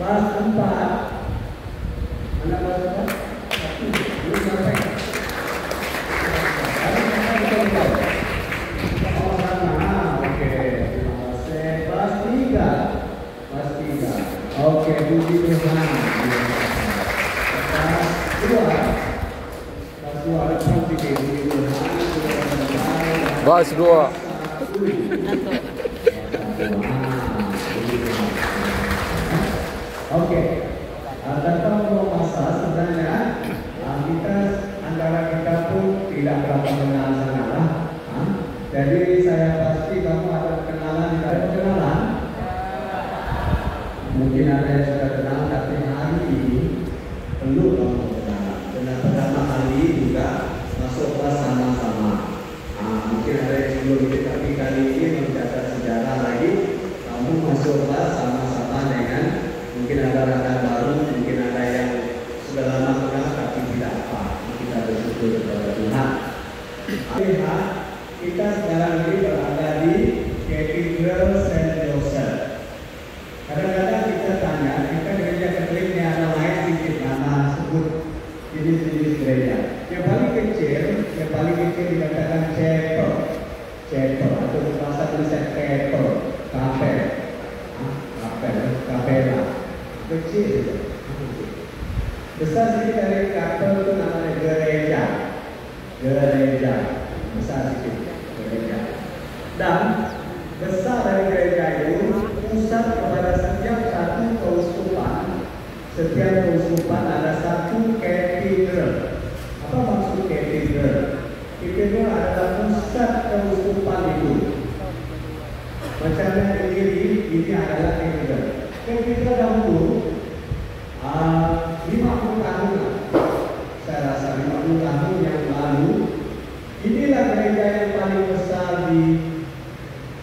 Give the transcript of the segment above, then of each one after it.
Bas 4. Mana bas 4? Oke, puji Tuhan. Bas 2. Oke, tanpa membawa masa sebenarnya kita antara kita pun tidak berapa kenal sangatlah. Jadi saya pasti kamu ada kenalan, tidak ada kenalan. Mungkin ada yang sudah kenal, tapi hari ini perlu kamu kenalan. Dan pertama kali juga masuk kelas sama-sama. Mungkin ada yang sebelum itu, tapi kali ini mencatat sejarah lagi. Kamu masuk kelas sama-sama dengan mungkin ada rekan baru, mungkin ada yang sudah lama kenal tapi tidak apa. Kita bersyukur kepada Tuhan. Lihat, kita sekarang ini berada di Cathedral Saint Joseph. Kadang-kadang kita tanya, kita gereja Katolik ini ada lain sedikit nama sebut jenis-jenis gereja. Yang paling kecil dikatakan chapel, atau bahasa tulisan chapel, kapela, kecil. Besar sedikit dari kapel itu namanya gereja, besar sedikit gereja. Dan besar dari gereja itu pusat kepada setiap satu keuskupan. Setiap keuskupan ada satu katedral. Apa maksud katedral? Katedral adalah pusat keuskupan itu. Macamnya ini adalah katedral. Katedral dahulu 50 tahun lah. Saya rasa 50 tahun yang lalu. Inilah gereja yang paling besar di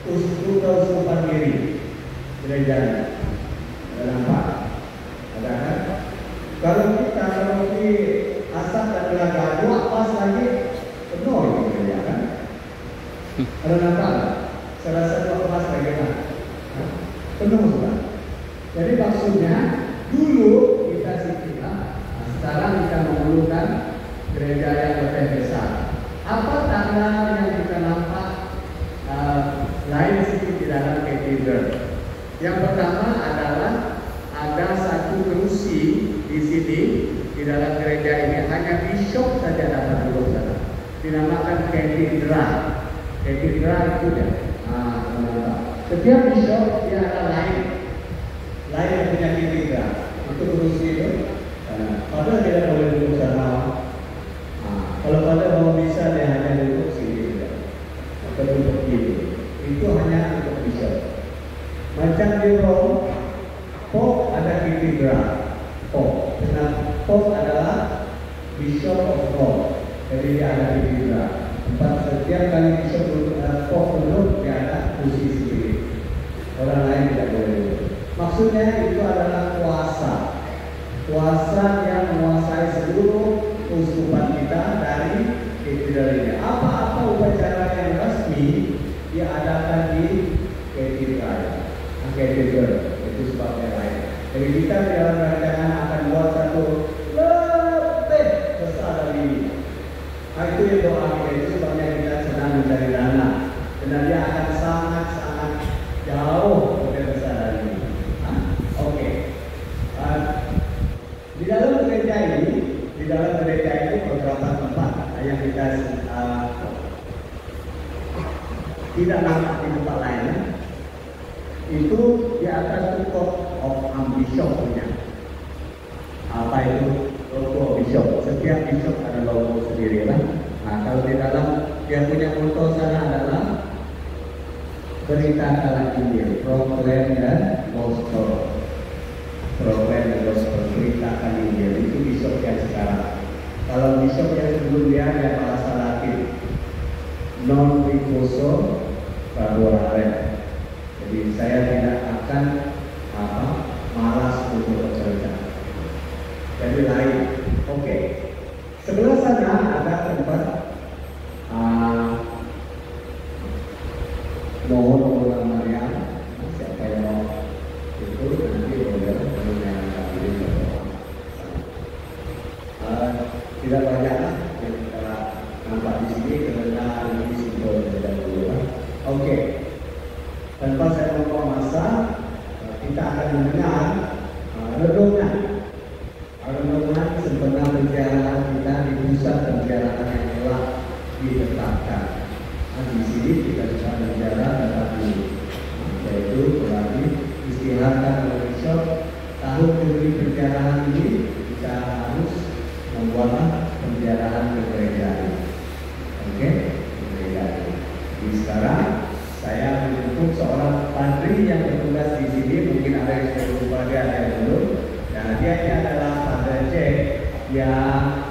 keuskupan Miri. Gerejanya ada nampak? Ada kan? Kalau di Asap dan Gelagah pas lagi penuh ini gereja kan? Ada nampak? Saya rasa pas lagi kan? Penuh juga. Jadi maksudnya dulu kita sikitlah, sekarang kita memerlukan gereja yang lebih besar. Apa tanda yang kita nampak lain sedikit di dalam katedral? Yang pertama adalah ada satu kursi di sini di dalam gereja ini, hanya bishop saja dapat duduk sana. Dinamakan katedral. Katedral itu ya. Setiap bishop dia ada lain yang punya katedral. Itu kursi itu. Padahal tidak boleh duduk sana. Kalau pada mau bisa dia hanya duduk sini atau duduk ini. Itu hanya untuk bishop. Macam di Rome, Pope ada katedral. Pope adalah Bishop of Rome. Jadi dia ada katedral. Setiap kali Bishop Pope duduk, dia ada kursi sendiri. Orang lain tidak boleh duduk. Maksudnya itu adalah kuasa yang menguasai seluruh keuskupan kita dari katedral ini. Apa-apa upacara yang resmi diadakan di katedral. Itu sebabnya lain. Jadi kita di dalam rancangan akan buat satu lebih besar dari ini. Itu yang doa kita, itu sebabnya kita sedang mencari dana. Dan dia akan sangat-sangat jauh lebih besar dari ini. Oke. Di dalam gereja ini beberapa tempat yang kita tidak nampak di tempat lain. Itu di atas itu court of bishop punya. Apa itu logo bishop? Setiap bishop ada logo sendiri lah. Kalau di dalam yang punya moto sana adalah beritakanlah Injil, proclaim dan gospel. Beritakan Injil. Itu bishop yang sekarang. Kalau bishop yang sebelumnya ada bahasa Latin, non riposo laborare. Jadi saya tidak akan malas untuk bekerja. Jadi lain. Oke. Sebelah sana ada tempat mohon oleh Maria, siapa yang mau itu nanti boleh menyanyikan diri berdoa. Tidak banyak lah yang kita nampak di sini karena ini simpel saja dulu. Oke, tanpa saya membuang masa, kita akan mendengar renungan. Renungan sempena perjalanan kita di pusat perjalanan yang telah ditetapkan. Di sini kita bisa berjalan tetapi yaitu berarti istirahatkan oleh besok tahun demi perjalanan ini kita harus membuat perjalanan ke gereja. Oke, gereja. Jadi sekarang saya menjemput seorang pantri yang bertugas di sini, mungkin ada yang sudah berubah dia ada yang belum. Nah, dia ini adalah Father Jack yang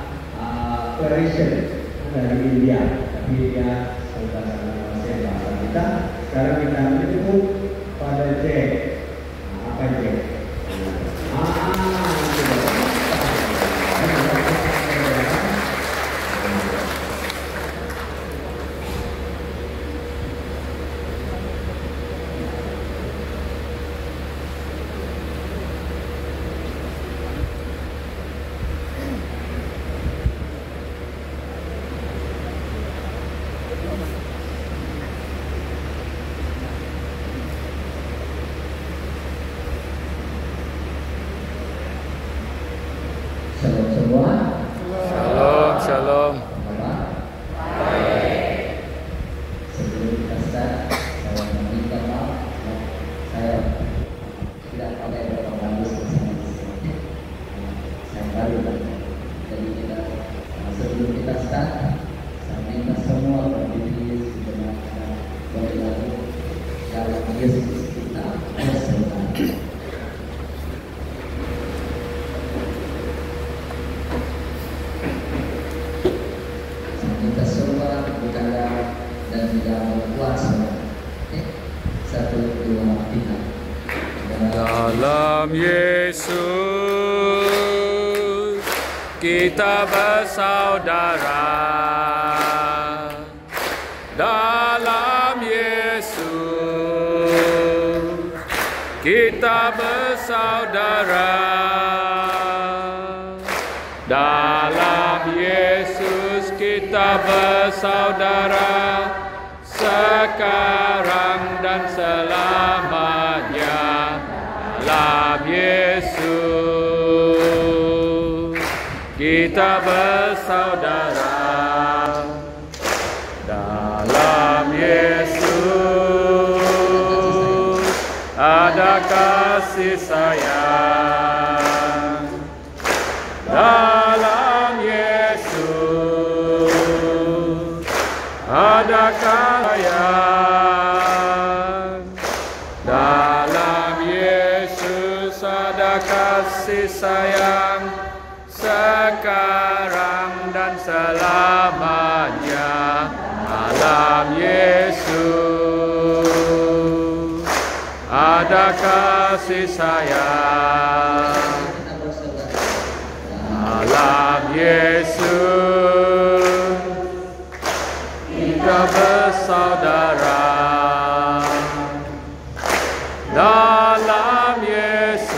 Persian dari India, tapi dia bahasa kita. Sekarang kita menyebut pada Jack. Apa Jack? Shalom semua. Shalom, shalom. Sebelum kita start, saya meminta maaf. Saya tidak pakai propaganda bersama di sini. Saya baru banyak. Jadi kita sebelum kita start, saya minta semua berdiri sebenarnya berlaku dalam Yesus kita bersama. Kita semua berkala dan tidak berpuasa. Satu, dua, tiga. Dalam Yesus kita bersaudara. Dalam Yesus kita bersaudara. Dalam Yesus kita bersaudara sekarang dan selamanya. Dalam Yesus kita bersaudara. Dalam Yesus ada kasih sayang. Dalam Yesus ada sayang. Dalam Yesus ada kasih sayang sekarang dan selamanya. Dalam Yesus ada kasih sayang. Dalam Yesus kita bersaudara. Dalam Yesus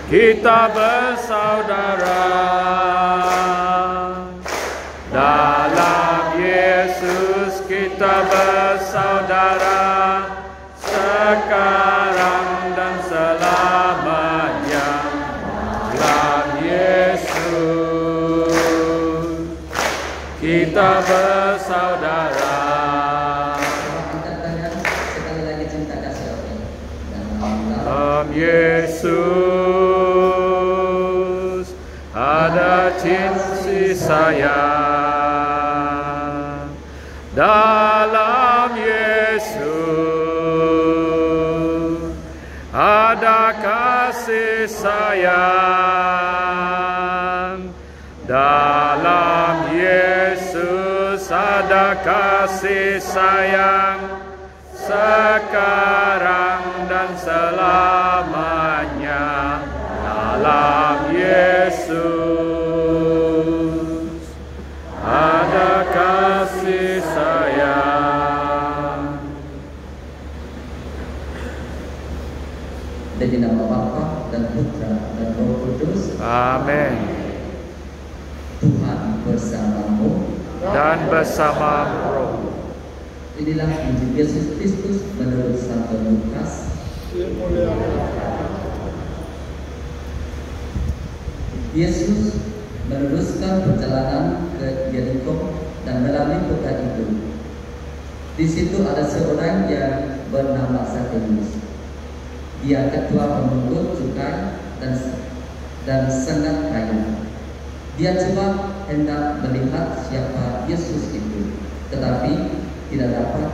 kita bersaudara. Dalam Yesus kita bersaudara sekarang dan selamanya. Dalam Yesus kita bersaudara. Dalam Yesus ada kasih sayang. Dalam Yesus ada kasih sayang. Dalam Yesus ada kasih sayang sekarang dan selamanya. Dalam Yesus ada kasih sayang. dan Putra dan Roh Kudus. Amin. Tuhan bersamamu Dan bersama roh. Inilah Injil Yesus Kristus menurut Santo Lukas. Yesus meneruskan perjalanan ke Yeriko dan melalui kota itu. Di situ ada seorang yang bernama Zakheus. Dia ketua pemungut cukai dan sangat kaya. Dia coba hendak melihat siapa Yesus itu, tetapi tidak dapat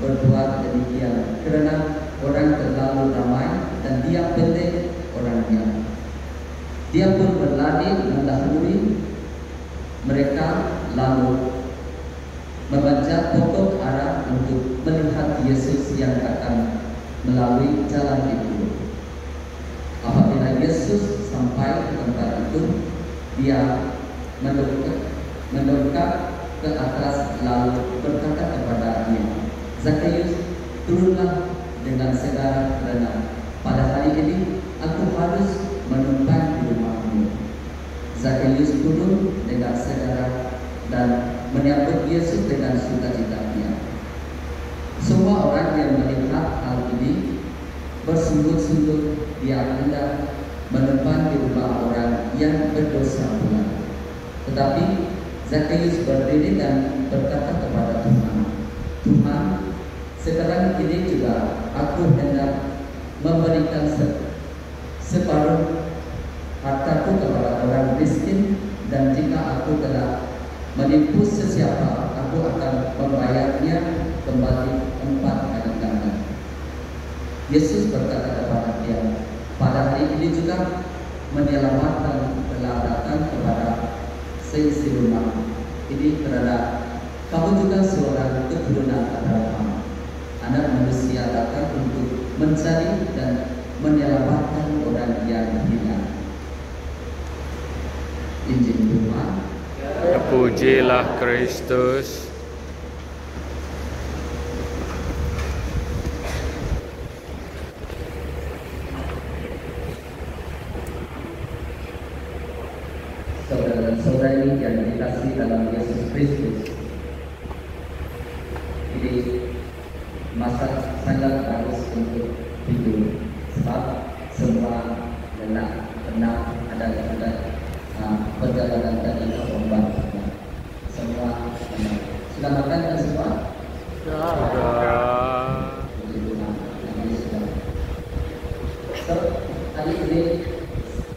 berbuat demikian karena orang terlalu ramai dan dia pendek orangnya. Dia pun berlari mendahului mereka lalu memanjat pokok ara untuk melihat Yesus yang akan melalui jalan itu. Apabila Yesus sampai ke tempat itu, dia mendongak ke atas lalu berkata kepada dia, "Zakheus, turunlah dengan segera karena pada hari ini aku harus menumpang di rumahmu." Zakheus turun dengan segera dan menyambut Yesus dengan sukacitanya. Semua orang yang melihat hal ini bersungut-sungut dia hendak menumpang di rumah orang yang berdosa pula. Tetapi Zakheus berdiri dan berkata kepada Tuhan, "Tuhan, sekarang ini juga aku hendak memberikan separuh hartaku kepada orang miskin, dan jika aku telah menipu sesiapa, aku akan membayarnya kembali 4 kali ganda." Yesus berkata kepada dia, "Pada hari ini juga menyelamatkan peladakan kepada seisi rumah ini, karena kamu juga seorang keturunan Abraham. Anak manusia datang untuk mencari dan menyelamatkan orang yang hilang." Injil Tuhan. Terpujilah Kristus. Saudara dan saudari yang dikasihi dalam Yesus Kristus, ini masa sangat bagus untuk hidup, sebab semua lelah, penat, ada perjalanan tadi ke ombak, semua penat. Sudah makan kan semua? Puji Tuhan, ini sudah. So, hari ini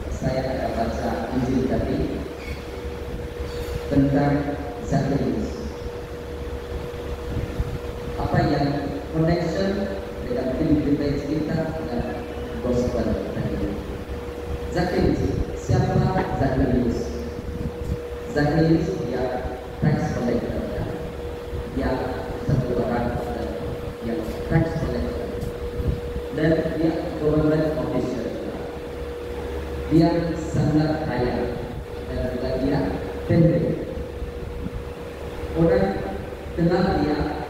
saya akan baca Injil tadi tentang Zakheus. Apa yang connection dengan privilege kita dan gospel tadi. Zakheus, siapa Zakheus? Zakheus dia tax collector. Dia satu orang yang tax collector dan dia government official. Dia sangat kaya dan juga dia pendek. Orang kenal dia